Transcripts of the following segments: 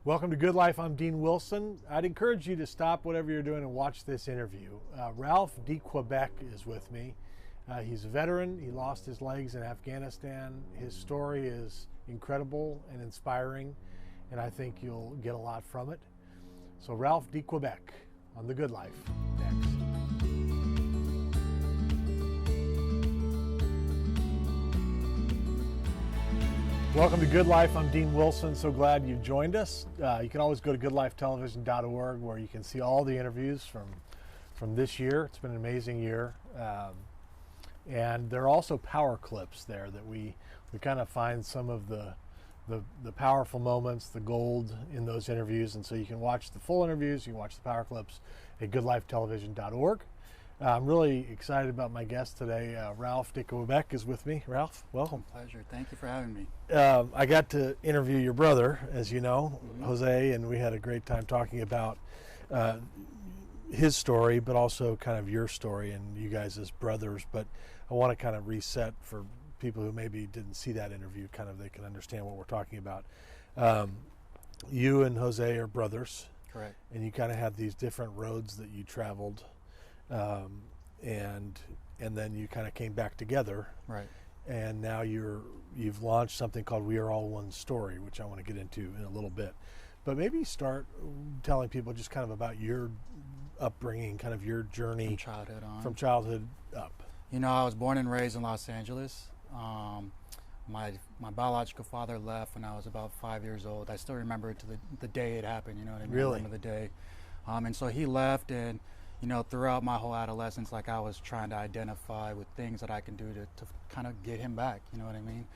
Welcome to Good Life. I'm Dean Wilson. I'd encourage you to stop whatever you're doing and watch this interview. Ralph DeQuebec is with me. He's a veteran. He lost his legs in Afghanistan. His story is incredible and inspiring, and I think you'll get a lot from it. So Ralph DeQuebec on The Good Life next. Welcome to Good Life. I'm Dean Wilson. So glad you joined us. You can always go to goodlifetelevision.org where you can see all the interviews from this year. It's been an amazing year. And there are also power clips there that we kind of find some of the powerful moments, the gold in those interviews. And so you can watch the full interviews, you can watch the power clips at goodlifetelevision.org. I'm really excited about my guest today. Ralph DeQuebec is with me. Ralph, welcome. Pleasure. Thank you for having me. I got to interview your brother, as you know, Jose, and we had a great time talking about his story, but also kind of your story and you guys as brothers. But I want to kind of reset for people who maybe didn't see that interview, kind of they can understand what we're talking about. You and Jose are brothers. Correct. And you kind of had these different roads that you traveled. And then you kind of came back together, right? And now you've launched something called We Are All One Story, which I want to get into in a little bit. But maybe start telling people just kind of about your upbringing, kind of your journey from childhood up. You know, I was born and raised in Los Angeles. My biological father left when I was about 5 years old. I still remember it to the day it happened. You know what I mean? Really? I remember the day. And so he left, and you know, throughout my whole adolescence, like I was trying to identify with things that I can do to kind of get him back, you know what I mean?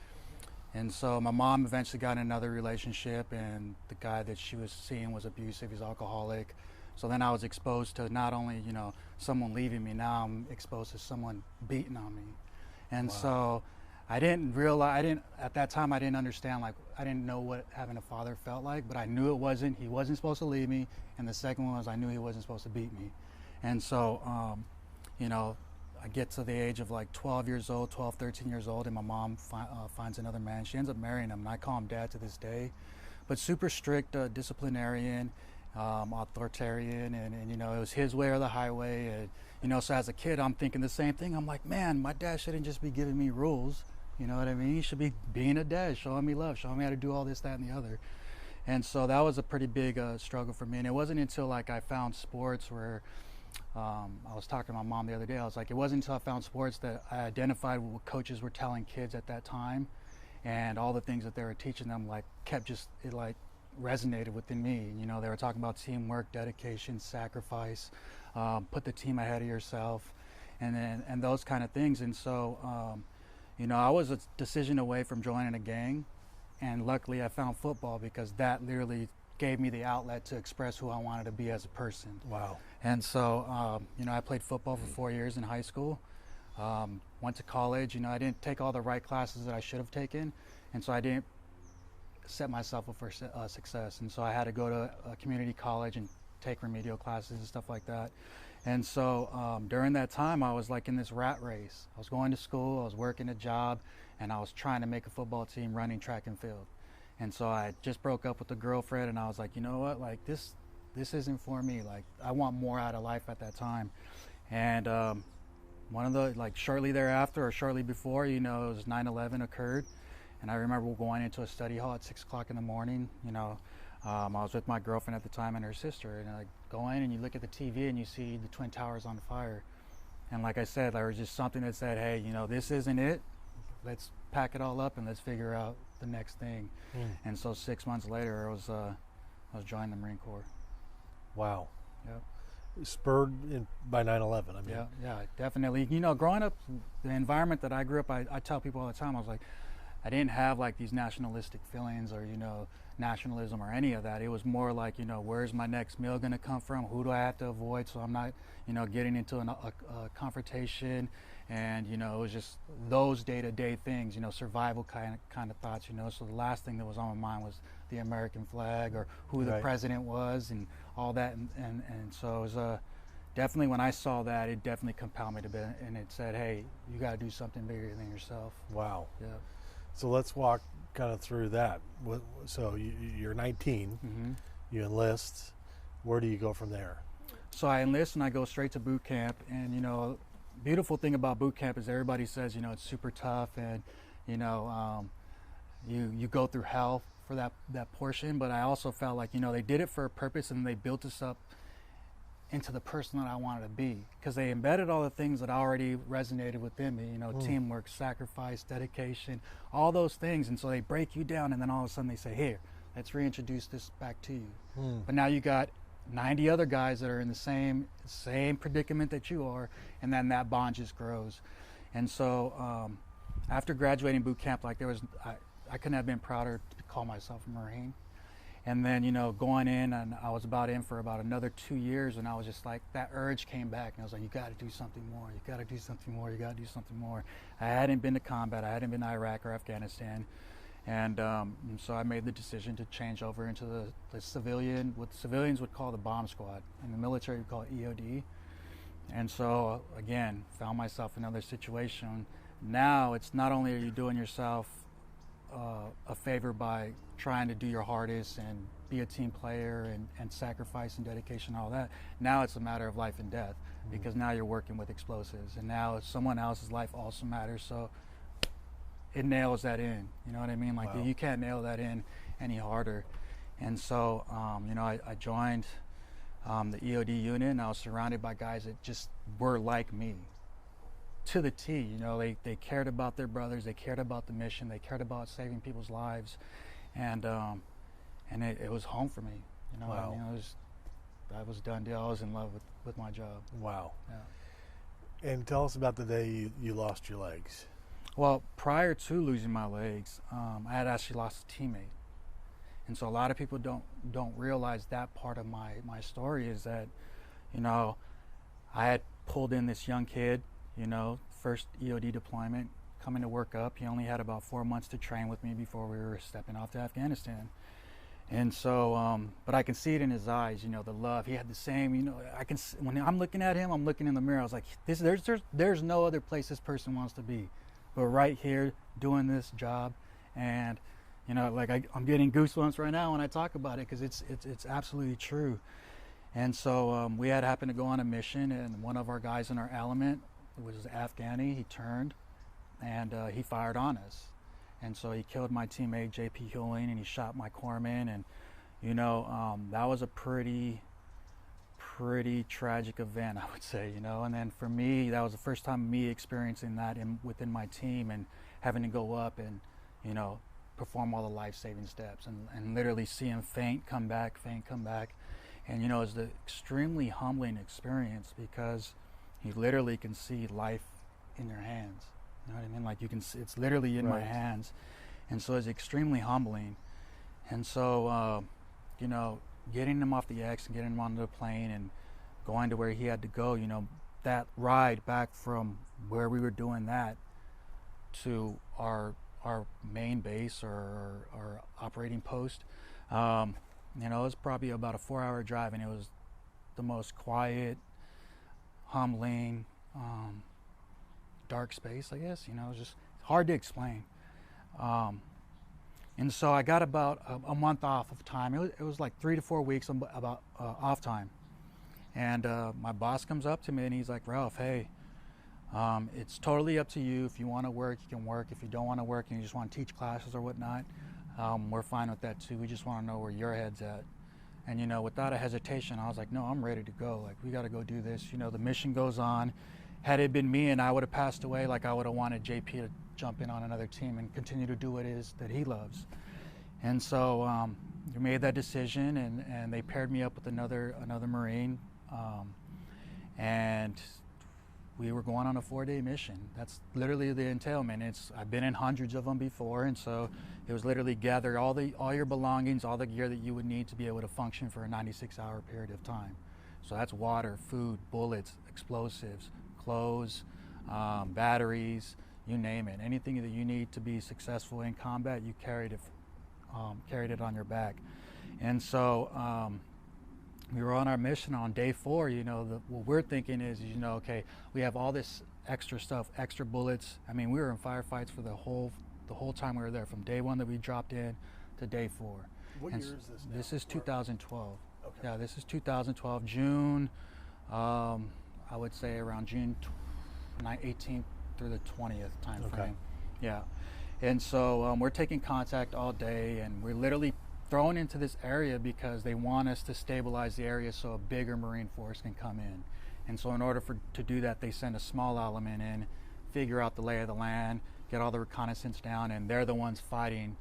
And so my mom eventually got in another relationship, and the guy that she was seeing was abusive, he's alcoholic. So then I was exposed to not only, you know, someone leaving me, now I'm exposed to someone beating on me. And wow. So I didn't realize, at that time I didn't understand, like I didn't know what having a father felt like, but I knew he wasn't supposed to leave me. And the second one was I knew he wasn't supposed to beat me. And so, you know, I get to the age of like 13 years old, and my mom finds another man. She ends up marrying him, and I call him Dad to this day. But super strict, disciplinarian, authoritarian, and, you know, it was his way or the highway. And, you know, so as a kid, I'm thinking the same thing. I'm like, man, my dad shouldn't just be giving me rules. You know what I mean? He should be being a dad, showing me love, showing me how to do all this, that, and the other. And so that was a pretty big struggle for me. And it wasn't until like I found sports where I was talking to my mom the other day. I was like, it wasn't until I found sports that I identified what coaches were telling kids at that time, and all the things that they were teaching them like it like resonated within me. You know, they were talking about teamwork, dedication, sacrifice, put the team ahead of yourself, and those kind of things. And so, you know, I was a decision away from joining a gang, and luckily I found football because that literally gave me the outlet to express who I wanted to be as a person. Wow. And so, you know, I played football for 4 years in high school, went to college. You know, I didn't take all the right classes that I should have taken, and so I didn't set myself up for success. And so I had to go to a community college and take remedial classes and stuff like that. And so during that time, I was like in this rat race. I was going to school, I was working a job, and I was trying to make a football team running track and field. And so I just broke up with a girlfriend, and I was like, you know what, like this isn't for me. Like I want more out of life at that time. And one of the, like shortly thereafter or shortly before, you know, it was 9/11 occurred. And I remember going into a study hall at 6 o'clock in the morning, you know. I was with my girlfriend at the time and her sister, and I go in and you look at the TV and you see the Twin Towers on fire. And like I said, there was just something that said, hey, you know, this isn't it. Let's pack it all up and let's figure out the next thing. And so 6 months later, I was joining the Marine Corps. Wow. Yep. Spurred by 9/11. I mean, yeah, definitely. You know, growing up, the environment that I grew up, I tell people all the time, I was like, I didn't have like these nationalistic feelings or, you know, nationalism or any of that. It was more like, you know, where's my next meal going to come from? Who do I have to avoid so I'm not, you know, getting into a confrontation? And, you know, it was just those day-to-day things, you know, survival kind of thoughts, you know. So the last thing that was on my mind was the American flag or who the president was and all that. And so it was definitely, when I saw that, it definitely compelled me to be, and it said, hey, you got to do something bigger than yourself. Wow. Yeah. So let's walk kind of through that. So you're 19, Mm-hmm. you enlist. Where do you go from there? So I enlist and I go straight to boot camp. And, beautiful thing about boot camp is everybody says, it's super tough and, you go through hell for that portion. But I also felt like, they did it for a purpose and they built us up into the person that I wanted to be, because they embedded all the things that already resonated within me, teamwork, sacrifice, dedication, all those things. And so they break you down and then all of a sudden they say, here, let's reintroduce this back to you. But now you got 90 other guys that are in the same predicament that you are, and then that bond just grows. And so after graduating boot camp, like I couldn't have been prouder to call myself a Marine. And then, going in, and I was in for about another 2 years, and I was just like, that urge came back, and I was like, you got to do something more, you got to do something more, you got to do something more. I hadn't been to combat, I hadn't been to Iraq or Afghanistan, and so I made the decision to change over into the civilian, what civilians would call the bomb squad, and the military would call it EOD. And so, again, found myself in another situation. Now, it's not only are you doing yourself a favor by trying to do your hardest and be a team player and sacrifice and dedication and all that. Now it's a matter of life and death, because now you're working with explosives, and now someone else's life also matters. So it nails that in, you know what I mean? Like, wow. You can't nail that in any harder. And so, I joined the EOD unit, and I was surrounded by guys that just were like me. To the T, they cared about their brothers, they cared about the mission, they cared about saving people's lives, and it was home for me. Wow. That was done deal. I was in love with my job. Wow. Yeah. And tell us about the day you lost your legs. Well, prior to losing my legs, I had actually lost a teammate, and so a lot of people don't realize that part of my story is that, I had pulled in this young kid. First EOD deployment, coming to work up. He only had about 4 months to train with me before we were stepping off to Afghanistan. And so, but I can see it in his eyes, the love. He had the same, when I'm looking at him, I'm looking in the mirror. I was like, there's no other place this person wants to be, but right here doing this job. And, I'm getting goosebumps right now when I talk about it, because it's absolutely true. And so we had happened to go on a mission, and one of our guys in our element, it was Afghani, he turned and he fired on us. And so he killed my teammate JP Hewling, and he shot my corpsman, and that was a pretty tragic event, I would say. And then for me, that was the first time me experiencing that within my team, and having to go up and perform all the life-saving steps, and literally see him faint, come back, and it's the extremely humbling experience, because you literally can see life in your hands. You know what I mean? Like, you can see, it's literally in my hands. And so it's extremely humbling. And so, getting him off the X and getting him onto the plane and going to where he had to go, that ride back from where we were doing that to our main base or our operating post, it was probably about a 4-hour drive, and it was the most quiet, humbling, dark space, I guess. It was just hard to explain. And so I got about a month off of time. It was like 3 to 4 weeks about off time. And my boss comes up to me and he's like, Ralph, hey, it's totally up to you. If you want to work, you can work. If you don't want to work and you just want to teach classes or whatnot, we're fine with that too. We just want to know where your head's at. And without a hesitation, I was like, no, I'm ready to go. Like, we got to go do this. The mission goes on. Had it been me and I would have passed away, like, I would have wanted JP to jump in on another team and continue to do what it is that he loves. And so we made that decision, and they paired me up with another Marine, and we were going on a 4-day mission. That's literally the entailment. I've been in hundreds of them before, and so it was literally gather all your belongings, all the gear that you would need to be able to function for a 96-hour period of time. So that's water, food, bullets, explosives, clothes, batteries, you name it. Anything that you need to be successful in combat, you carried it on your back. And so we were on our mission on day 4. What we're thinking is, okay, we have all this extra stuff, extra bullets. I mean, we were in firefights for the the whole time we were there, from day 1 that we dropped in to day 4. What And year is this now? This is 2012. Okay. Yeah, this is 2012, June, I would say around June 18th through the 20th time frame. Okay. Yeah. And so we're taking contact all day, and we're literally thrown into this area because they want us to stabilize the area so a bigger Marine force can come in. And so in order to do that, they send a small element in, figure out the lay of the land, get all the reconnaissance down, and they're the ones fighting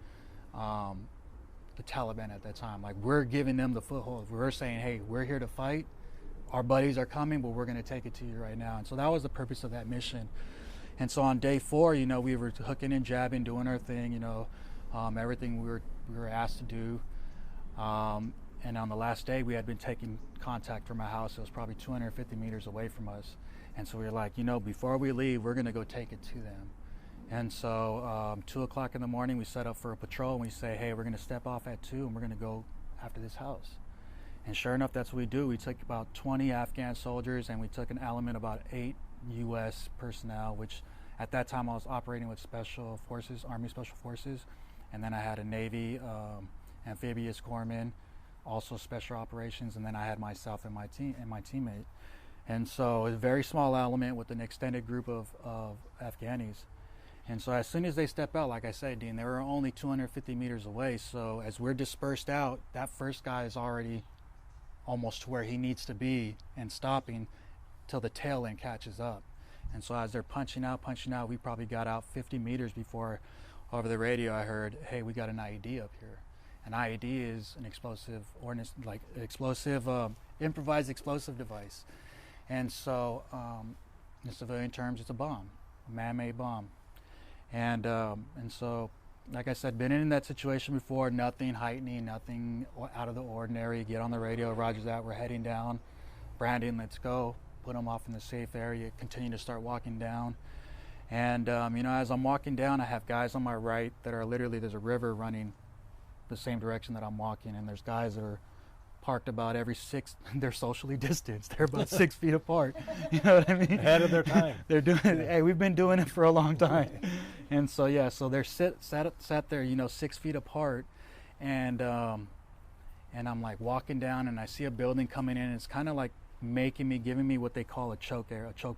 the Taliban at that time. Like, we're giving them the foothold. We're saying, hey, we're here to fight. Our buddies are coming, but we're going to take it to you right now. And so that was the purpose of that mission. And so on day 4, you know, we were hooking and jabbing, doing our thing, you know, everything we were asked to do. And on the last day, we had been taking contact from a house that was probably 250 meters away from us. And so we were like, you know, before we leave, we're going to go take it to them. And so 2 o'clock in the morning, we set up for a patrol, and we say, hey, we're going to step off at 2, and we're going to go after this house. And sure enough, that's what we do. We took about 20 Afghan soldiers, and we took an element of about 8 U.S. personnel, which at that time I was operating with Special Forces, Army Special Forces, and then I had a Navy amphibious corpsman, also special operations, and then I had myself and my teammate. And so it was a very small element with an extended group of Afghanis. And so as soon as they step out, like I said, Dean, they were only 250 meters away. So as we're dispersed out, that first guy is already almost to where he needs to be and stopping till the tail end catches up. And so as they're punching out, we probably got out 50 meters before over the radio I heard, hey, we got an IED up here. An IED is an explosive ordnance, like explosive, improvised explosive device. And so in civilian terms, it's a bomb, a man-made bomb. And so, like I said, been in that situation before, nothing heightening, nothing out of the ordinary. Get on the radio, roger that, we're heading down. Brandon, let's go. Put them off in the safe area, continue to start walking down. And, you know, as I'm walking down, I have guys on my right that are literally, there's a river running the same direction that I'm walking, and there's guys that are parked about every 6, they're socially distanced. They're about 6 feet apart. You know what I mean? Ahead of their time. They're doing it. Hey, we've been doing it for a long time. And so, yeah, so they're sat there, you know, 6 feet apart. And I'm like walking down, and I see a building coming in. And it's kind of like giving me what they call a choke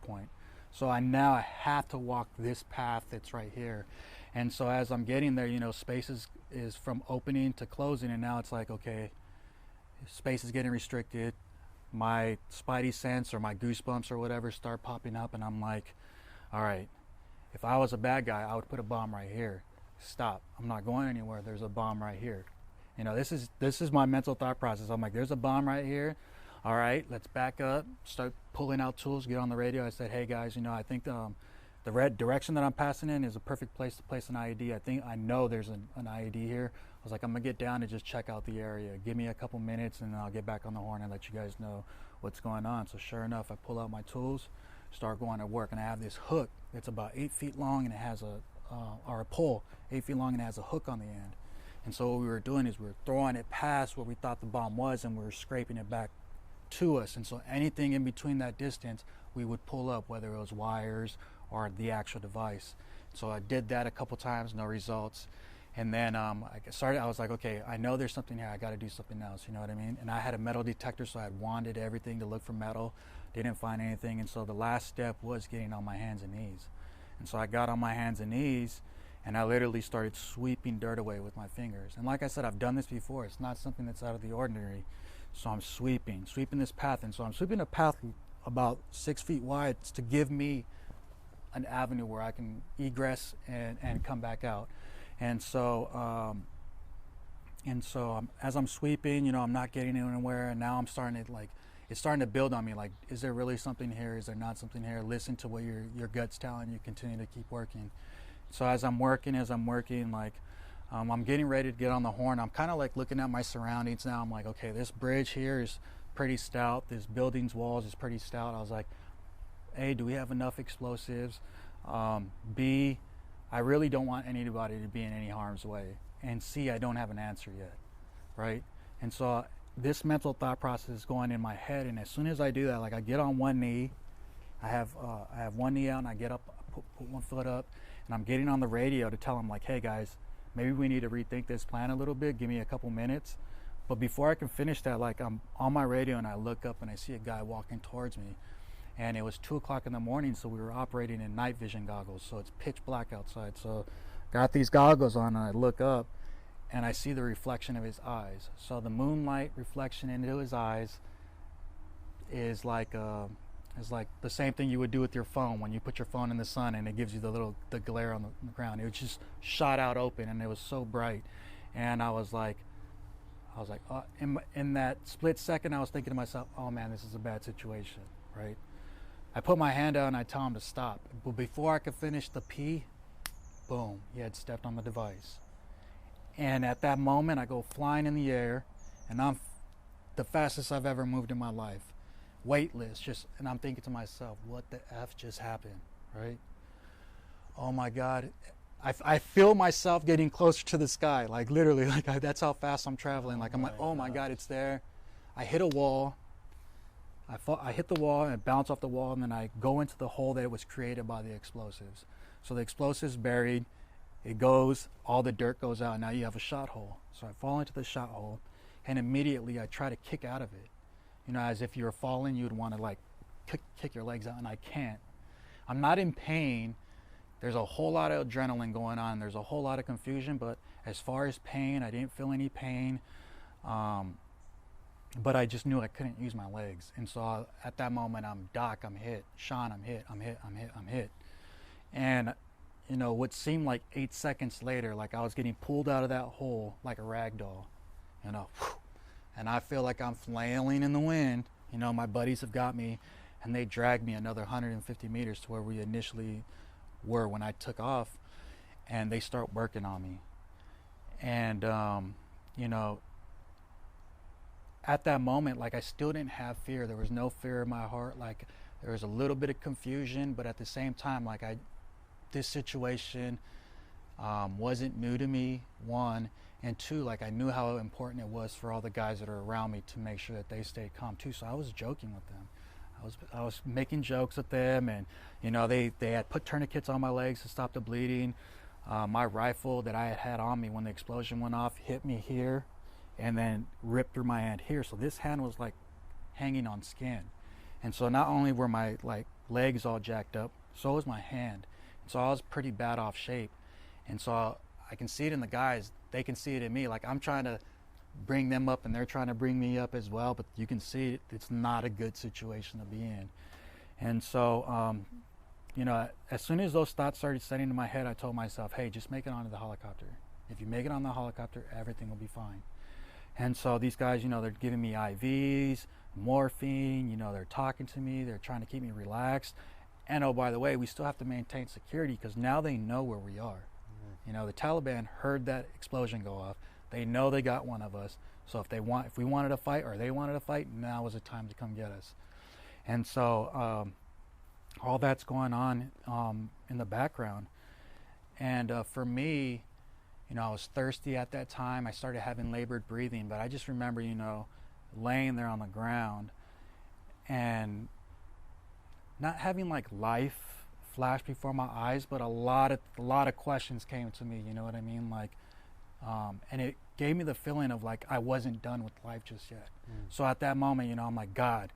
point. So I have to walk this path that's right here. And so as I'm getting there, you know, space is from opening to closing, and now it's like, okay, space is getting restricted. My spidey sense or my goosebumps or whatever start popping up, and I'm like, all right, if I was a bad guy, I would put a bomb right here. Stop, I'm not going anywhere. There's a bomb right here. You know, this is my mental thought process. I'm like, there's a bomb right here. All right, let's back up, start pulling out tools, get on the radio. I said, hey guys, you know, I think the red direction that I'm passing in is a perfect place to place an IED. I know there's an IED here. I was like, I'm gonna get down and just check out the area. Give me a couple minutes and I'll get back on the horn and let you guys know what's going on. So sure enough, I pull out my tools, start going to work, and I have this hook that's about 8 feet long, and it has a pole 8 feet long, and it has a hook on the end. And so what we were doing is we were throwing it past where we thought the bomb was, and we were scraping it back to us. And so anything in between that distance, we would pull up, whether it was wires or the actual device. So I did that a couple times, no results. And then I was like, okay, I know there's something here, I gotta do something else, you know what I mean? And I had a metal detector, so I had wanded everything to look for metal, didn't find anything. And so the last step was getting on my hands and knees. And so I got on my hands and knees, and I literally started sweeping dirt away with my fingers. And like I said, I've done this before. It's not something that's out of the ordinary. So I'm sweeping this path. And so I'm sweeping a path about 6 feet wide to give me an avenue where I can egress and come back out. And so as I'm sweeping, you know, I'm not getting anywhere. And now I'm starting to it's starting to build on me. Like, is there really something here? Is there not something here? Listen to what your gut's telling you. Continue to keep working. So as I'm working, like, I'm getting ready to get on the horn. I'm kind of like looking at my surroundings now. I'm like, okay, this bridge here is pretty stout. This building's walls is pretty stout. I was like, A, do we have enough explosives? B, I really don't want anybody to be in any harm's way. And C, I don't have an answer yet, right? And so this mental thought process is going in my head. And as soon as I do that, like, I get on one knee, I have one knee out, and I get up put one foot up, and I'm getting on the radio to tell them like, hey guys, maybe we need to rethink this plan a little bit. Give me a couple minutes. But before I can finish that, like I'm on my radio and I look up and I see a guy walking towards me. And it was 2 o'clock in the morning, so we were operating in night vision goggles. So it's pitch black outside. So got these goggles on and I look up and I see the reflection of his eyes. So the moonlight reflection into his eyes is like the same thing you would do with your phone when you put your phone in the sun and it gives you the glare on the ground. It was just shot out open and it was so bright. And I was like, in that split second, I was thinking to myself, oh man, this is a bad situation, right? I put my hand out and I tell him to stop. But before I could finish the P, boom, he had stepped on the device. And at that moment, I go flying in the air, and I'm the fastest I've ever moved in my life. Weightless, and I'm thinking to myself, what the F just happened, right? Oh my God. I feel myself getting closer to the sky, like literally, that's how fast I'm traveling. Like I'm like, oh my God, it's there. I hit a wall. I hit the wall and bounce off the wall, and then I go into the hole that was created by the explosives. So the explosives buried, it goes, all the dirt goes out, and now you have a shot hole. So I fall into the shot hole, and immediately I try to kick out of it. You know, as if you were falling, you'd want to like kick your legs out, and I can't. I'm not in pain. There's a whole lot of adrenaline going on. There's a whole lot of confusion, but as far as pain, I didn't feel any pain. But I just knew I couldn't use my legs. And so at that moment, I'm Doc, I'm hit. Sean, I'm hit. And, you know, what seemed like 8 seconds later, like I was getting pulled out of that hole like a rag doll, you know. And I feel like I'm flailing in the wind. You know, my buddies have got me, and they dragged me another 150 meters to where we initially were when I took off. And they start working on me. And, you know, at that moment, like I still didn't have fear. There was no fear in my heart. Like there was a little bit of confusion, but at the same time, like this situation wasn't new to me, one, and two, like I knew how important it was for all the guys that are around me to make sure that they stayed calm too. So I was joking with them. I was making jokes with them, and you know they had put tourniquets on my legs to stop the bleeding. My rifle that I had on me when the explosion went off hit me here and then ripped through my hand here. So this hand was like hanging on skin. And so not only were my like legs all jacked up, so was my hand. And so I was pretty bad off shape. And so I can see it in the guys, they can see it in me. Like I'm trying to bring them up and they're trying to bring me up as well, but you can see it's not a good situation to be in. And so, you know, as soon as those thoughts started setting in my head, I told myself, hey, just make it onto the helicopter. If you make it on the helicopter, everything will be fine. And so these guys, you know, they're giving me IVs, morphine, you know, they're talking to me, they're trying to keep me relaxed. And oh, by the way, we still have to maintain security because now they know where we are. Mm-hmm. You know, the Taliban heard that explosion go off. They know they got one of us. So if we wanted to fight or they wanted to fight, now was the time to come get us. And so all that's going on in the background. And for me, you know, I was thirsty at that time. I started having labored breathing, but I just remember, you know, laying there on the ground and not having like life flash before my eyes, but a lot of questions came to me, you know what I mean? Like, and it gave me the feeling of like I wasn't done with life just yet. So at that moment, you know, I'm like, God,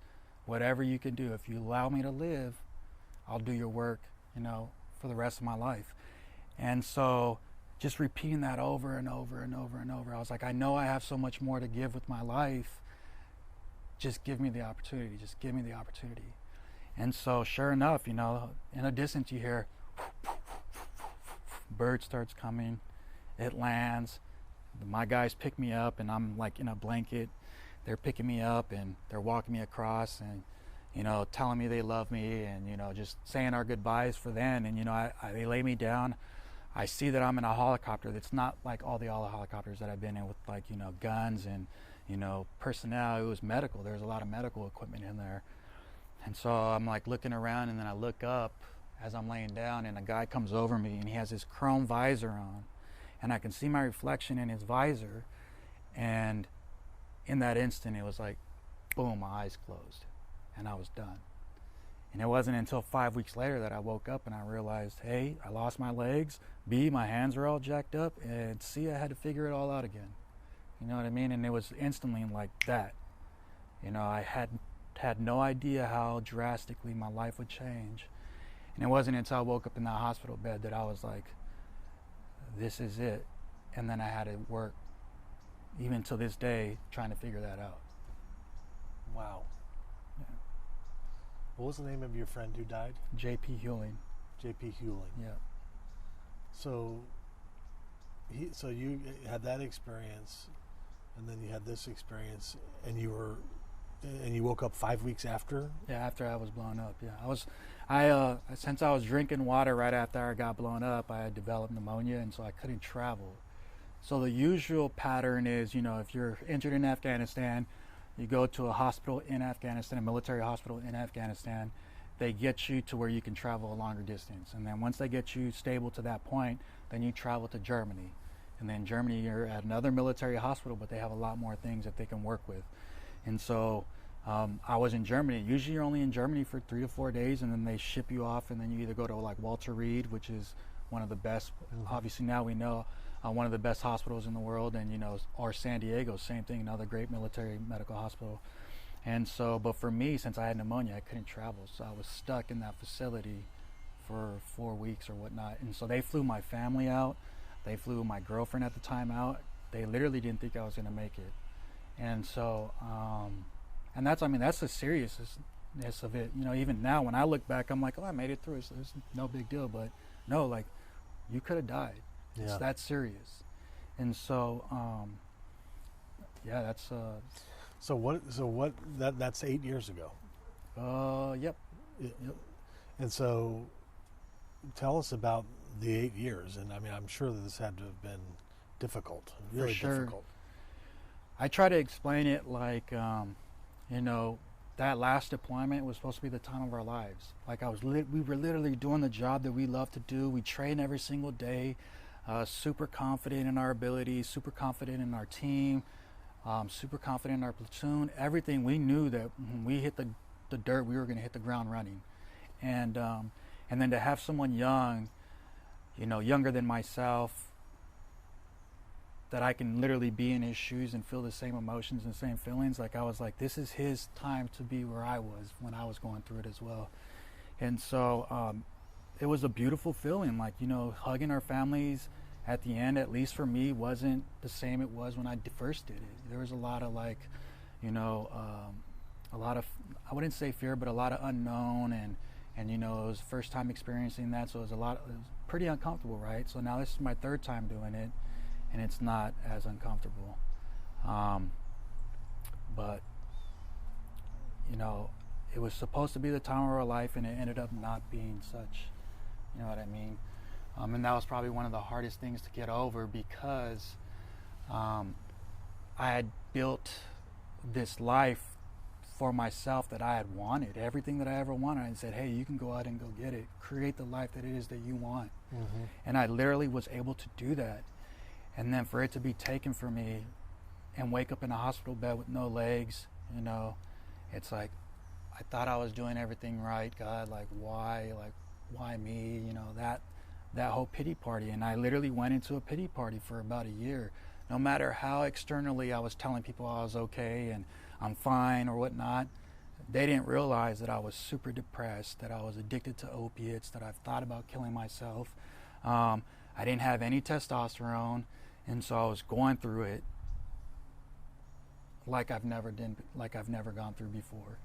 whatever you can do, if you allow me to live, I'll do your work, you know, for the rest of my life. And so just repeating that over and over and over and over. I was like, I know I have so much more to give with my life. Just give me the opportunity. Just give me the opportunity. And so sure enough, you know, in the distance you hear bird starts coming. It lands. My guys pick me up and I'm like in a blanket. They're picking me up and they're walking me across and, you know, telling me they love me and, you know, just saying our goodbyes for them. And, you know, they lay me down. I see that I'm in a helicopter that's not like all the other helicopters that I've been in with like, you know, guns and, you know, personnel. It was medical. There's a lot of medical equipment in there. And so I'm like looking around and then I look up as I'm laying down and a guy comes over me and he has his chrome visor on and I can see my reflection in his visor. And in that instant, it was like, boom, my eyes closed and I was done. And it wasn't until 5 weeks later that I woke up and I realized, A, I lost my legs, B, my hands were all jacked up, and C, I had to figure it all out again. You know what I mean? And it was instantly like that. You know, I had no idea how drastically my life would change. And it wasn't until I woke up in that hospital bed that I was like, this is it. And then I had to work, even to this day, trying to figure that out. Wow. Yeah. What was the name of your friend who died? J.P. Hewling. J.P. Hewling. Yeah. So you had that experience, and then you had this experience, and you woke up 5 weeks after? Yeah, after I was blown up. Yeah, since I was drinking water right after I got blown up, I had developed pneumonia, and so I couldn't travel. So the usual pattern is, you know, if you're injured in Afghanistan, you go to a hospital in Afghanistan, a military hospital in Afghanistan. They get you to where you can travel a longer distance, and then once they get you stable to that point, then you travel to Germany. And then Germany, you're at another military hospital, but they have a lot more things that they can work with. And so I was in Germany. Usually you're only in Germany for 3 to 4 days, and then they ship you off, and then you either go to like Walter Reed, which is one of the best, obviously now we know, one of the best hospitals in the world, and you know, or San Diego, same thing, another great military medical hospital. And so, but for me, since I had pneumonia, I couldn't travel, so I was stuck in that facility for 4 weeks or whatnot. And so they flew my family out. They flew my girlfriend at the time out. They literally didn't think I was going to make it. And so, and that's, I mean, that's the seriousness of it. You know, even now when I look back, I'm like, oh, I made it through, so it's no big deal. But no, like, you could have died. It's that serious. And so, yeah, that's. That's 8 years ago. Yep. And so, tell us about the 8 years. And I mean, I'm sure that this had to have been difficult, really difficult. I try to explain it like, you know, that last deployment was supposed to be the time of our lives. Like we were literally doing the job that we love to do. We train every single day, super confident in our abilities, super confident in our team, super confident in our platoon. Everything, we knew that when we hit the dirt, we were going to hit the ground running. And then to have someone young, you know, younger than myself, that I can literally be in his shoes and feel the same emotions and same feelings. Like I was like, this is his time to be where I was when I was going through it as well. And so it was a beautiful feeling, like, you know, hugging our families at the end, at least for me, wasn't the same it was when I first did it. There was a lot of like, you know, a lot of, I wouldn't say fear, but a lot of unknown, and you know, it was first time experiencing that, so it was pretty uncomfortable, right? So now this is my third time doing it, and it's not as uncomfortable. But, you know, it was supposed to be the time of our life, and it ended up not being such, you know what I mean? And that was probably one of the hardest things to get over, because I had built this life for myself that I had wanted, everything that I ever wanted. I said, hey, you can go out and go get it, create the life that it is that you want. And I literally was able to do that. And then for it to be taken from me and wake up in a hospital bed with no legs, you know, it's like, I thought I was doing everything right, God, like why me, you know, that whole pity party. And I literally went into a pity party for about a year. No matter how externally I was telling people I was okay and I'm fine or whatnot, they didn't realize that I was super depressed, that I was addicted to opiates, that I've thought about killing myself. I didn't have any testosterone, and so I was going through it like I've never gone through before.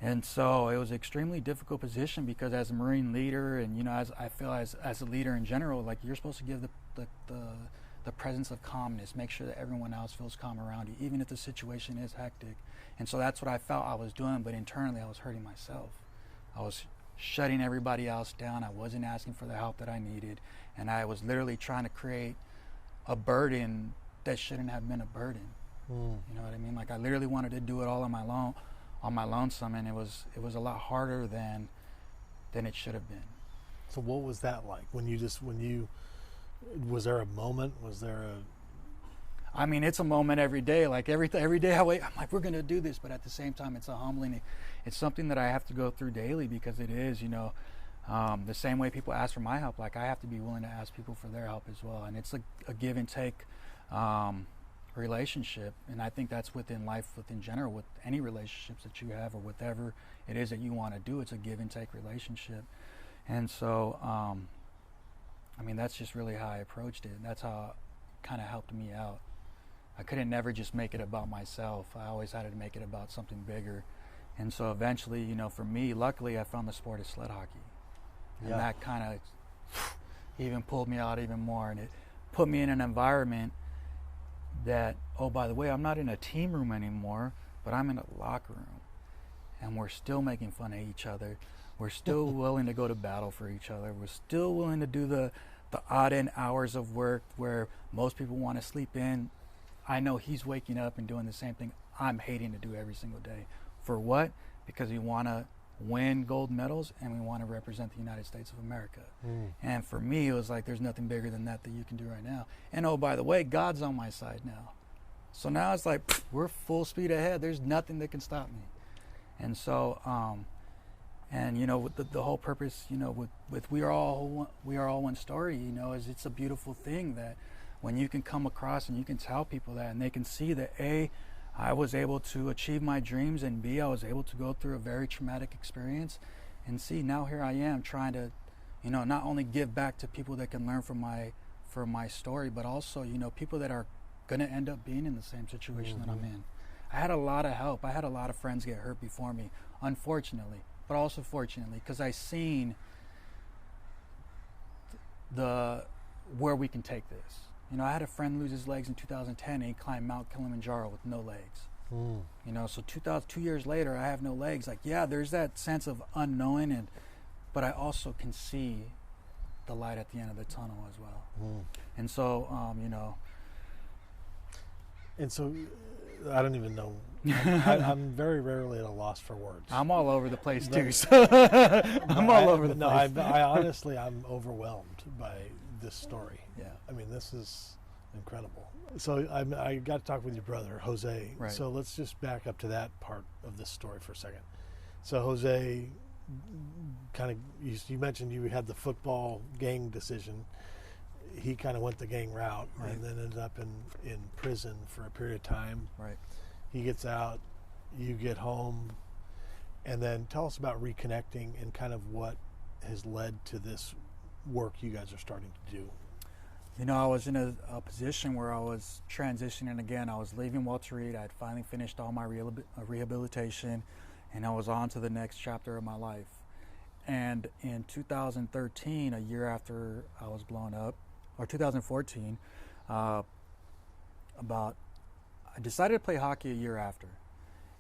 And so it was an extremely difficult position, because as a Marine leader, and you know, as I feel as a leader in general, like you're supposed to give the presence of calmness, make sure that everyone else feels calm around you, even if the situation is hectic. And so that's what I felt I was doing, but internally I was hurting myself. I was shutting everybody else down. I wasn't asking for the help that I needed, and I was literally trying to create a burden that shouldn't have been a burden. You know what I mean? Like I literally wanted to do it all on my lonesome, and it was a lot harder than it should have been. So what was that like? Was there a moment? Was there I mean, it's a moment every day. Like every day I wait, I'm like, we're gonna do this, but at the same time, it's a humbling. It's something that I have to go through daily because it is, the same way people ask for my help. Like I have to be willing to ask people for their help as well, and it's a give and take relationship. And I think that's within life, within general, with any relationships that you have or whatever it is that you want to do. It's a give and take relationship, and so I mean, that's just really how I approached it. That's how it kind of helped me out. I couldn't never just make it about myself. I always had to make it about something bigger. And so eventually, for me, luckily I found the sport of sled hockey. And that kind of even pulled me out even more. And it put me in an environment that, oh, by the way, I'm not in a team room anymore, but I'm in a locker room. And we're still making fun of each other. We're still willing to go to battle for each other. We're still willing to do the odd end hours of work where most people want to sleep in. I know he's waking up and doing the same thing I'm hating to do every single day. For what? Because we want to win gold medals and we want to represent the United States of America. And for me, it was like, there's nothing bigger than that you can do right now. And oh, by the way, God's on my side now. So now it's like, we're full speed ahead. There's nothing that can stop me. And so, with the whole purpose, with we are all one story, is it's a beautiful thing that when you can come across and you can tell people that and they can see that A, I was able to achieve my dreams, and B, I was able to go through a very traumatic experience, and C, now here I am trying to, not only give back to people that can learn from my story, but also, people that are going to end up being in the same situation that I'm in. I had a lot of help. I had a lot of friends get hurt before me, unfortunately, but also fortunately, because I seen where we can take this. I had a friend lose his legs in 2010 and he climbed Mount Kilimanjaro with no legs. So 2 years later, I have no legs. Like, yeah, there's that sense of unknowing, but I also can see the light at the end of the tunnel as well. And so, And so, I don't even know. I'm very rarely at a loss for words. I'm all over the place too. So I'm all over the place. I honestly, I'm overwhelmed by this story. Yeah. I mean, this is incredible. So I got to talk with your brother, Jose. Right. So let's just back up to that part of this story for a second. So Jose, kind of, you mentioned you had the football gang decision. He kind of went the gang route, right, and then ended up in prison for a period of time. Right. He gets out, you get home, and then tell us about reconnecting and kind of what has led to this work you guys are starting to do. I was in a position where I was transitioning again. I was leaving Walter Reed. I had finally finished all my rehabilitation, and I was on to the next chapter of my life. And in 2013, a year after I was blown up, or 2014, I decided to play hockey a year after.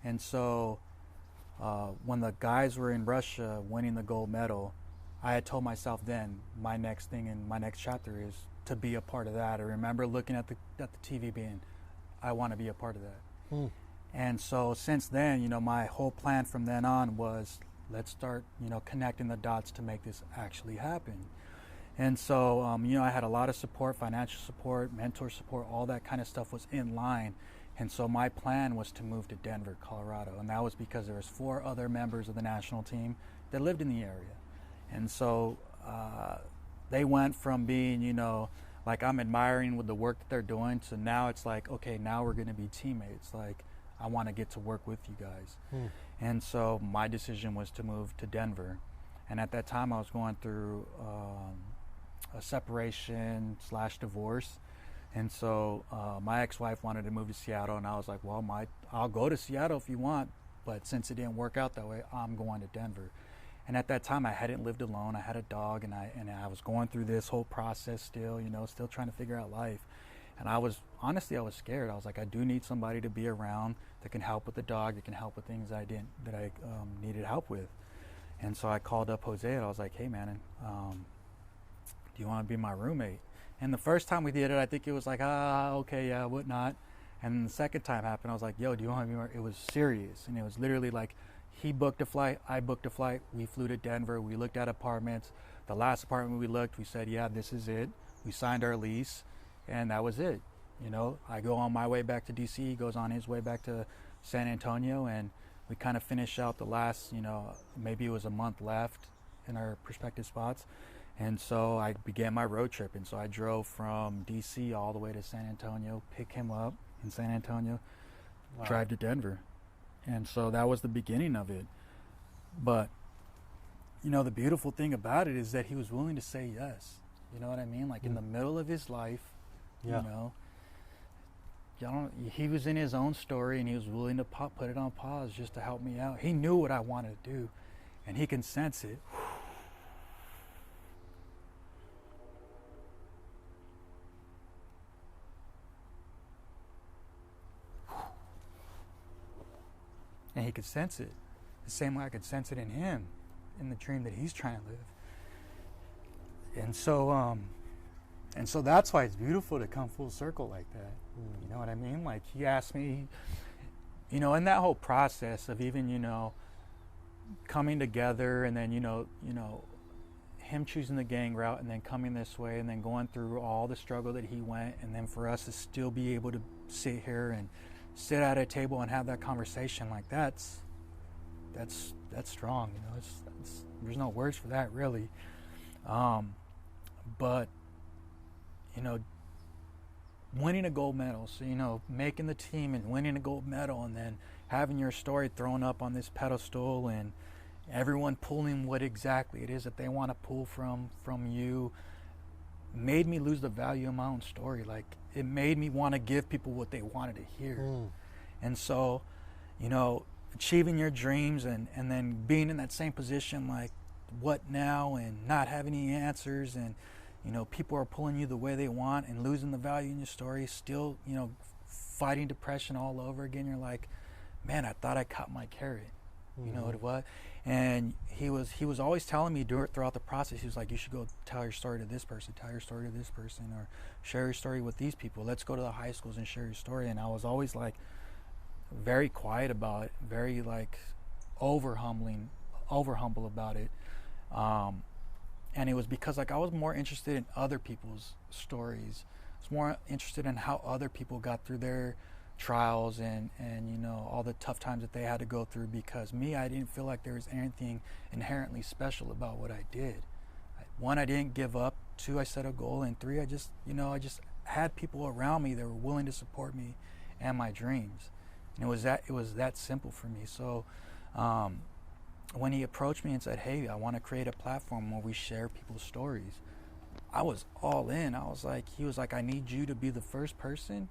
And so when the guys were in Russia winning the gold medal, I had told myself then, my next thing in my next chapter is to be a part of that. I remember looking at the TV being, I want to be a part of that. And so since then, my whole plan from then on was, let's start, connecting the dots to make this actually happen. And so, I had a lot of support, financial support, mentor support, all that kind of stuff was in line. And so my plan was to move to Denver, Colorado. And that was because there was 4 other members of the national team that lived in the area. And so they went from being, like I'm admiring with the work that they're doing, to now it's like, okay, now we're going to be teammates. Like, I want to get to work with you guys. And so my decision was to move to Denver. And at that time I was going through a separation / divorce. And so my ex-wife wanted to move to Seattle, and I was like, well, I'll go to Seattle if you want, but since it didn't work out that way, I'm going to Denver. And at that time I hadn't lived alone. I had a dog, and I was going through this whole process still, still trying to figure out life. And I was scared. I was like, I do need somebody to be around that can help with the dog, that can help with things that I needed help with. And so I called up Jose, and I was like, hey man, do you want to be my roommate? And the first time we did it, I think it was like, okay, yeah, whatnot. And then the second time happened, I was like, yo, do you want to be my, it was serious. And it was literally like, he booked a flight, I booked a flight, we flew to Denver, we looked at apartments. The last apartment we looked, we said, yeah, this is it. We signed our lease, and that was it. you know, I go on my way back to DC, he goes on his way back to San Antonio, and we kind of finish out the last, you know, maybe it was a month left in our prospective spots. And so I began my road trip, and so I drove from DC all the way to San Antonio, pick him up in San Antonio, Wow. drive to Denver. And so that was the beginning of it. But, you know, the beautiful thing about it is that he was willing to say yes. You know what I mean? Like in the middle of his life, Yeah. you know, he was in his own story, and he was willing to put it on pause just to help me out. He knew what I wanted to do, and he can sense it. And he could sense it the same way I could sense it in him, in the dream that he's trying to live. And so that's why it's beautiful to come full circle like that. You know what I mean? Like, he asked me, you know, in that whole process of even, you know, coming together, and then, you know, him choosing the gang route, and then coming this way, and then going through all the struggle that he went, and then for us to still be able to sit here and sit at a table and have that conversation, like that's strong, you know. It's there's no words for that, really. But, you know, winning a gold medal, so, you know, making the team and winning a gold medal, and then having your story thrown up on this pedestal, and everyone pulling what exactly it is that they want to pull from you, made me lose the value of my own story. Like, it made me want to give people what they wanted to hear. And so, you know, achieving your dreams, and then being in that same position, like, what now, and not having any answers, and, you know, people are pulling you the way they want, and losing the value in your story, still, you know, fighting depression all over again. You're like, man, I thought I caught my carrot. You know what? And he was always telling me throughout the process, he was like, you should go tell your story to this person, tell your story to this person, or share your story with these people. Let's go to the high schools and share your story. And I was always like very quiet about it, very like over humble about it. And it was because, like, I was more interested in other people's stories. I was more interested in how other people got through their trials, and you know, all the tough times that they had to go through, because I didn't feel like there was anything inherently special about what I did. One, I didn't give up. Two, I set a goal. And three, I just had people around me that were willing to support me and my dreams. And it was that simple for me. So when he approached me and said, hey, I want to create a platform where we share people's stories, I was all in. He was like, I need you to be the first person.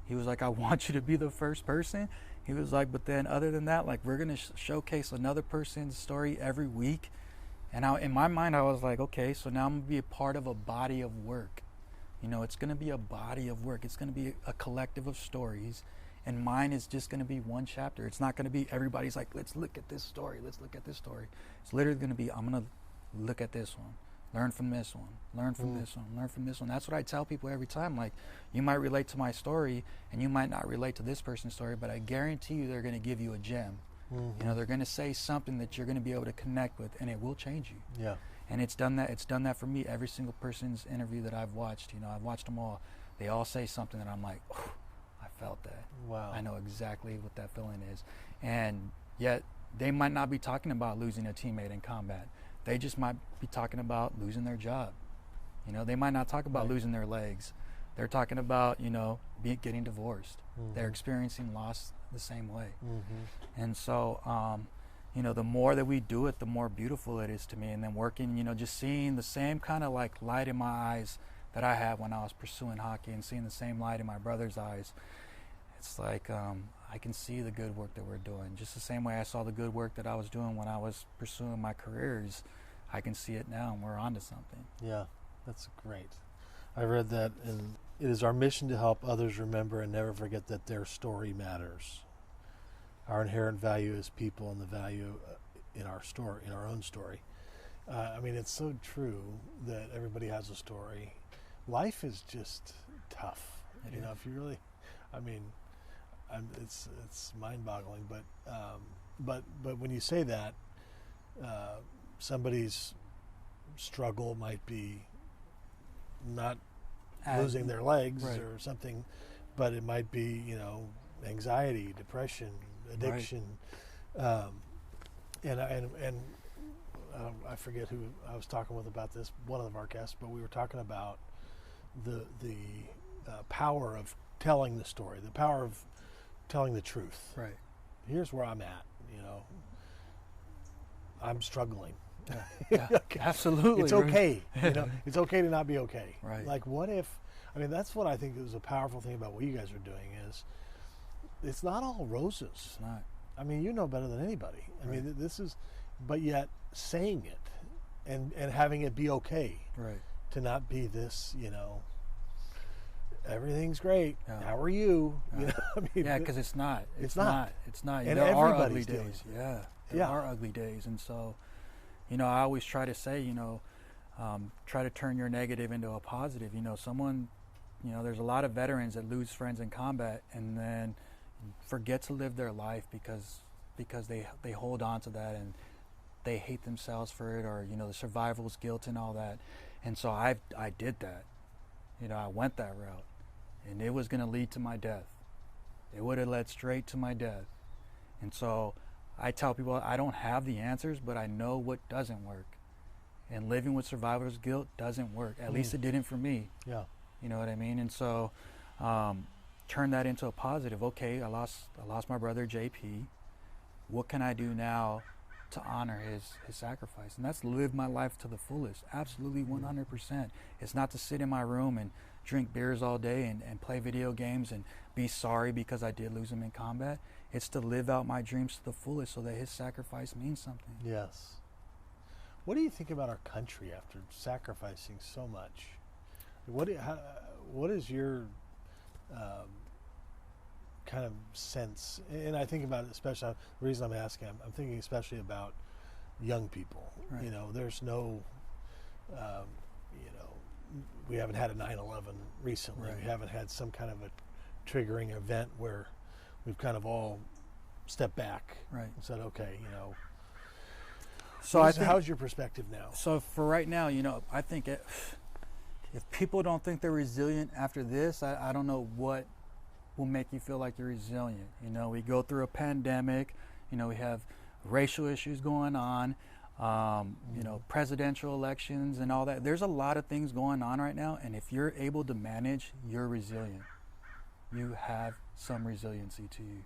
He was like, I want you to be the first person. He was like, but then other than that, like, we're going to showcase another person's story every week. And in my mind, I was like, okay, so now I'm going to be a part of a body of work. You know, it's going to be a body of work. It's going to be a collective of stories. And mine is just going to be one chapter. It's not going to be everybody's like, let's look at this story. Let's look at this story. It's literally going to be, I'm going to look at this one. Learn from this one, learn from this one, learn from this one. That's what I tell people every time. Like, you might relate to my story, and you might not relate to this person's story, but I guarantee you they're going to give you a gem. You know, they're going to say something that you're going to be able to connect with, and it will change you. Yeah. And it's done that for me. Every single person's interview that I've watched, you know, I've watched them all. They all say something that I'm like, oh, I felt that. Wow. I know exactly what that feeling is. And yet, they might not be talking about losing a teammate in combat. They just might be talking about losing their job. You know, they might not talk about losing their legs. They're talking about, you know, getting divorced. They're experiencing loss the same way. And so, you know, the more that we do it, the more beautiful it is to me. And then working, you know, just seeing the same kind of like light in my eyes that I had when I was pursuing hockey, and seeing the same light in my brother's eyes. It's like, I can see the good work that we're doing. Just the same way I saw the good work that I was doing when I was pursuing my careers, I can see it now, and we're onto something. Yeah, that's great. I read that, and it is our mission to help others remember and never forget that their story matters. Our inherent value as people, and the value in our story, in our own story. I mean, it's so true that everybody has a story. Life is just tough. You know, if you really, I mean, it's mind-boggling. But when you say that, somebody's struggle might be not losing their legs Right. or something, but it might be, anxiety, depression, addiction, and I forget who I was talking with about this, one of our guests, but we were talking about the power of telling the story, the power of telling the truth. Right. Here's where I'm at. I'm struggling. Yeah. Okay. Absolutely. It's okay. It's okay to not be okay. Right. Like, what if? That's what I think is a powerful thing about what you guys are doing is it's not all roses. It's not. You know better than anybody. Right. This is, but yet saying it and having it be okay. Right. To not be this, everything's great. Yeah. How are you? Yeah. Yeah, because it's not. It's not. It's not. And there are everybody's ugly dealing days. with it. Yeah. There Yeah. are ugly days, and so, I always try to say, try to turn your negative into a positive. Someone, there's a lot of veterans that lose friends in combat and then forget to live their life because they hold on to that and they hate themselves for it, or the survival's guilt and all that. And so I did that. I went that route, and it was going to lead to my death. It would have led straight to my death. And so I tell people I don't have the answers, but I know what doesn't work. And living with survivor's guilt doesn't work. At least it didn't for me. Yeah. You know what I mean? And so turn that into a positive. Okay, I lost my brother JP. What can I do now to honor his sacrifice? And that's live my life to the fullest. Absolutely 100%. It's not to sit in my room and drink beers all day and play video games and be sorry because I did lose him in combat. It's to live out my dreams to the fullest so that his sacrifice means something. Yes. What do you think about our country after sacrificing so much? What is your kind of sense? And I think about it, especially the reason I'm asking, I'm thinking especially about young people. Right. There's no, we haven't had a 9/11 recently. Right. We haven't had some kind of a triggering event where we've kind of all stepped back Right. and said, okay, So I think, how's your perspective now? so for right now, I think if people don't think they're resilient after this, I don't know what will make you feel like you're resilient. We go through a pandemic, we have racial issues going on, presidential elections and all that. There's a lot of things going on right now, and if you're able to manage, you're resilient. You have some resiliency to you.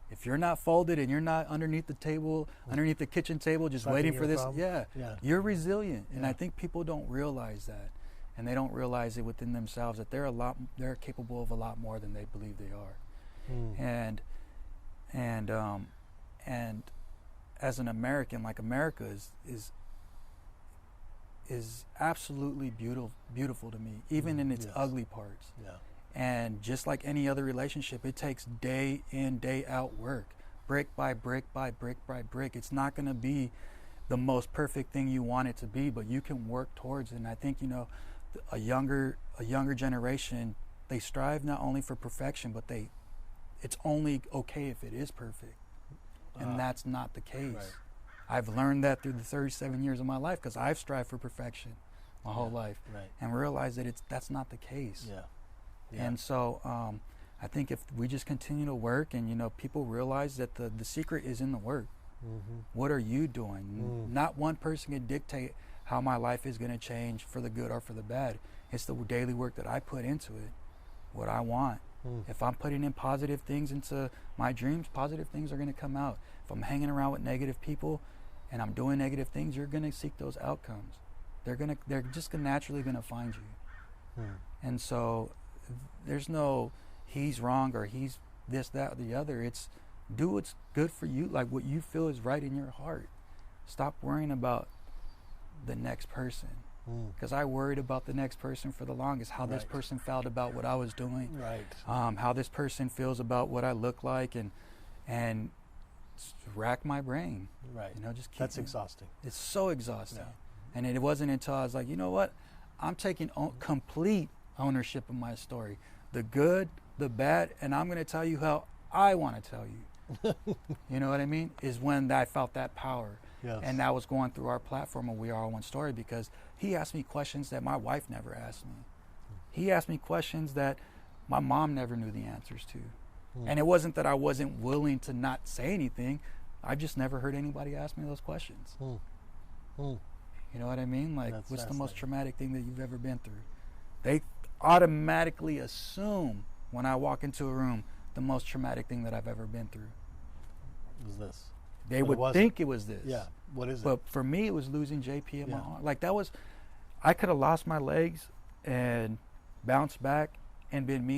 If you're not folded and you're not underneath the table, underneath the kitchen table, just Sucking waiting your for this, thumb? yeah, you're resilient. And Yeah. I think people don't realize that, and they don't realize it within themselves that they're capable of a lot more than they believe they are. And as an American, like America is absolutely beautiful to me, even in its Yes. ugly parts. Yeah. And just like any other relationship, it takes day in, day out work, brick by brick by brick by brick. It's not going to be the most perfect thing you want it to be, but you can work towards it. And I think, a younger generation, they strive not only for perfection, but it's only okay if it is perfect. And that's not the case. Right. I've learned that through the 37 years of my life, because I've strived for perfection my whole life, Right. and realized that that's not the case. Yeah. And so I think if we just continue to work and, people realize that the secret is in the work. Mm-hmm. What are you doing? Not one person can dictate how my life is going to change for the good or for the bad. It's the daily work that I put into it, what I want. If I'm putting in positive things into my dreams, positive things are going to come out. If I'm hanging around with negative people and I'm doing negative things, you're going to seek those outcomes. They're just naturally going to find you. And so there's no he's wrong or he's this, that, or the other. It's do what's good for you, like what you feel is right in your heart. Stop worrying about the next person, because I worried about the next person for the longest, how this Right. person felt about what I was doing, Right. how this person feels about what I look like, and rack my brain. Right. Just keep That's it. exhausting. It's so exhausting. Yeah. And it wasn't until I was like, you know what? I'm taking complete ownership of my story, the good, the bad, and I'm going to tell you how I want to tell you. You know what I mean? Is when I felt that power. Yes. And that was going through our platform of We Are One Story, because he asked me questions that my wife never asked me. He asked me questions that my mom never knew the answers to. And it wasn't that I wasn't willing to not say anything. I just never heard anybody ask me those questions. You know what I mean? Like, That's what's the most fascinating. traumatic thing that you've ever been through? They automatically assume when I walk into a room, the most traumatic thing that I've ever been through. Was this? They But it would wasn't. think it was this. Yeah. What is it? But for me, it was losing JP in my Yeah. arm. Like, that was, I could have lost my legs and bounced back and been me.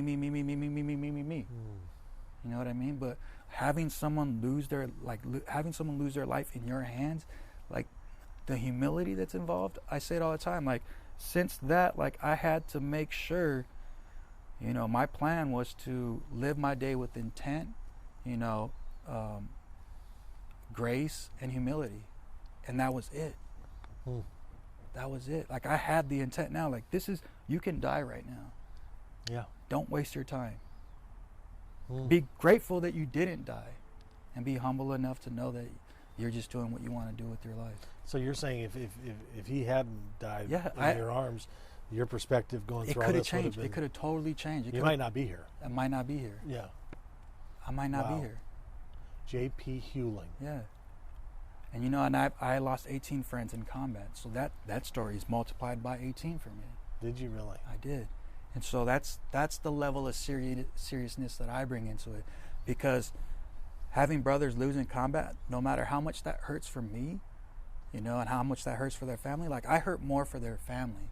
You know what I mean? But having someone lose their life in your hands, like the humility that's involved, I say it all the time. Like, since that, like, I had to make sure, you know, my plan was to live my day with intent, you know, grace and humility. And that was it. That was it. Like, I had the intent now. Like, you can die right now. Yeah. Don't waste your time. Be grateful that you didn't die, and be humble enough to know that you're just doing what you want to do with your life. So you're saying if he hadn't died Yeah, in your arms, your perspective going It through all could have this would have changed. been. It could have totally changed. You might not be here. I might not be here. Yeah. I might not Wow. be here. J.P. Hewling. Yeah. And you know, and I lost 18 friends in combat, so that story is multiplied by 18 for me. Did you really? I did. And so that's the level of seriousness that I bring into it, because having brothers lose in combat, no matter how much that hurts for me, you know, and how much that hurts for their family, like, I hurt more for their family.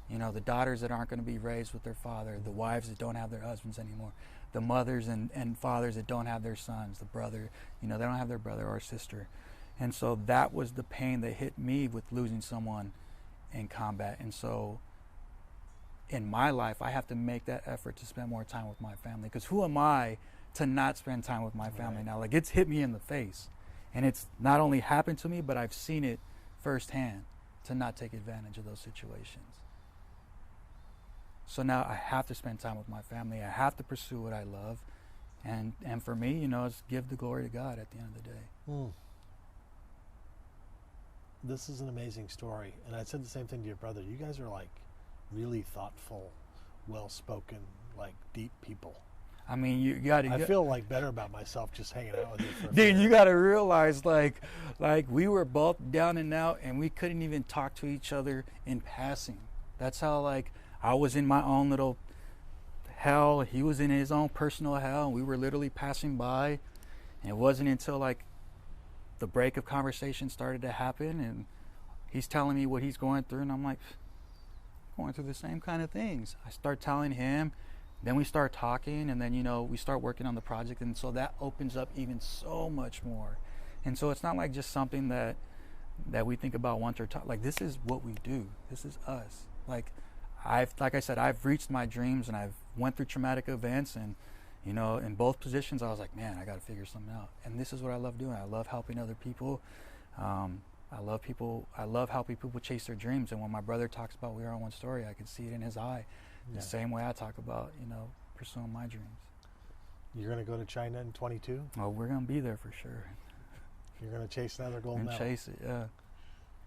You know, the daughters that aren't going to be raised with their father, the wives that don't have their husbands anymore, the mothers and fathers that don't have their sons, the brother, you know, they don't have their brother or sister. And so that was the pain that hit me with losing someone in combat. And so in my life, I have to make that effort to spend more time with my family, because who am I to not spend time with my family now? Like, it's hit me in the face, and it's not only happened to me, but I've seen it firsthand, to not take advantage of those situations. So now I have to spend time with my family. I have to pursue what I love, and for me, you know, it's give the glory to God at the end of the day. This is an amazing story, and I said the same thing to your brother. You guys are like really thoughtful, well-spoken, like deep people. I mean, you got to. I feel like better about myself just hanging out with you for a Dude, few you got to realize, like we were both down and out, and we couldn't even talk to each other in passing. That's how, like, I was in my own little hell. He was in his own personal hell. And we were literally passing by, and it wasn't until like the break of conversation started to happen, and he's telling me what he's going through, and I'm like, going through the same kind of things. I start telling him, then we start talking, and then, you know, we start working on the project, and so that opens up even so much more. And so it's not like just something that we think about once or twice. Like, this is what we do. This is us. Like I said, I've reached my dreams, and I've went through traumatic events, and, you know, in both positions, I was like, man, I got to figure something out. And this is what I love doing. I love helping other people. I love helping people chase their dreams. And when my brother talks about We Are One Story, I can see it in his eye. The same way I talk about, you know, pursuing my dreams. You're going to go to China in 22? Oh, we're going to be there for sure. You're going to chase another gold We're medal? going to chase it, yeah.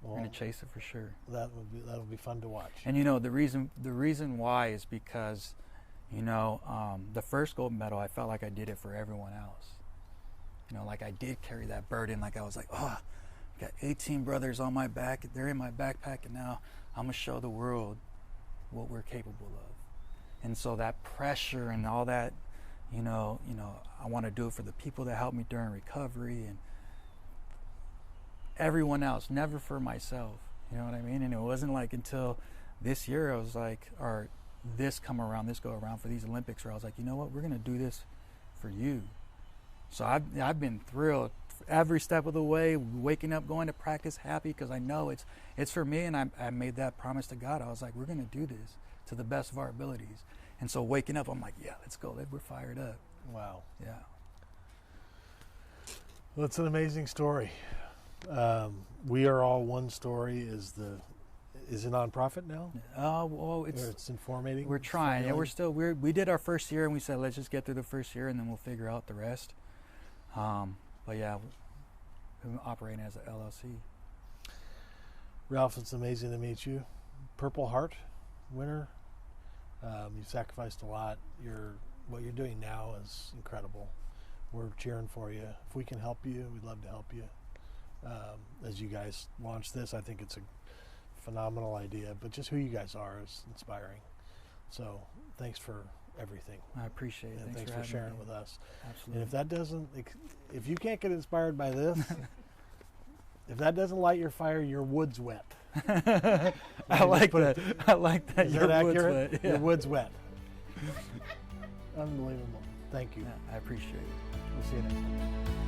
Well, We're going to chase it for sure. that'll be fun to watch. And, you know, the reason why is because, you know, the first gold medal, I felt like I did it for everyone else. You know, like, I did carry that burden. Like, I was like, oh, I got 18 brothers on my back. They're in my backpack, and now I'm going to show the world what we're capable of. And so that pressure and all that, you know, I want to do it for the people that helped me during recovery and everyone else, never for myself. You know what I mean? And it wasn't like until this year I was like, or this go around for these Olympics, where I was like, you know what, we're going to do this for you. So I've been thrilled every step of the way, waking up, going to practice happy, because I know it's for me, and I made that promise to God. I was like, we're going to do this to the best of our abilities. And so waking up, I'm like, yeah, let's go. We're fired up. Wow. Yeah. Well, it's an amazing story. We Are All One Story is a nonprofit now? Well, It's informating? we're trying. Yeah, we did our first year, and we said, let's just get through the first year, and then we'll figure out the rest. But yeah, we're operating as an LLC. Ralph, it's amazing to meet you. Purple Heart winner. You've sacrificed a lot. What you're doing now is incredible. We're cheering for you. If we can help you, we'd love to help you. As you guys launch this, I think it's a phenomenal idea, but just who you guys are is inspiring. So thanks for everything. I appreciate it. And thanks for sharing with us. Absolutely. And if you can't get inspired by this, if that doesn't light your fire, your wood's wet. I like that. I like that. Is Your that wood's accurate? wet. Yeah. Your wood's wet. Unbelievable. Thank you. Yeah, I appreciate it. We'll see you next time.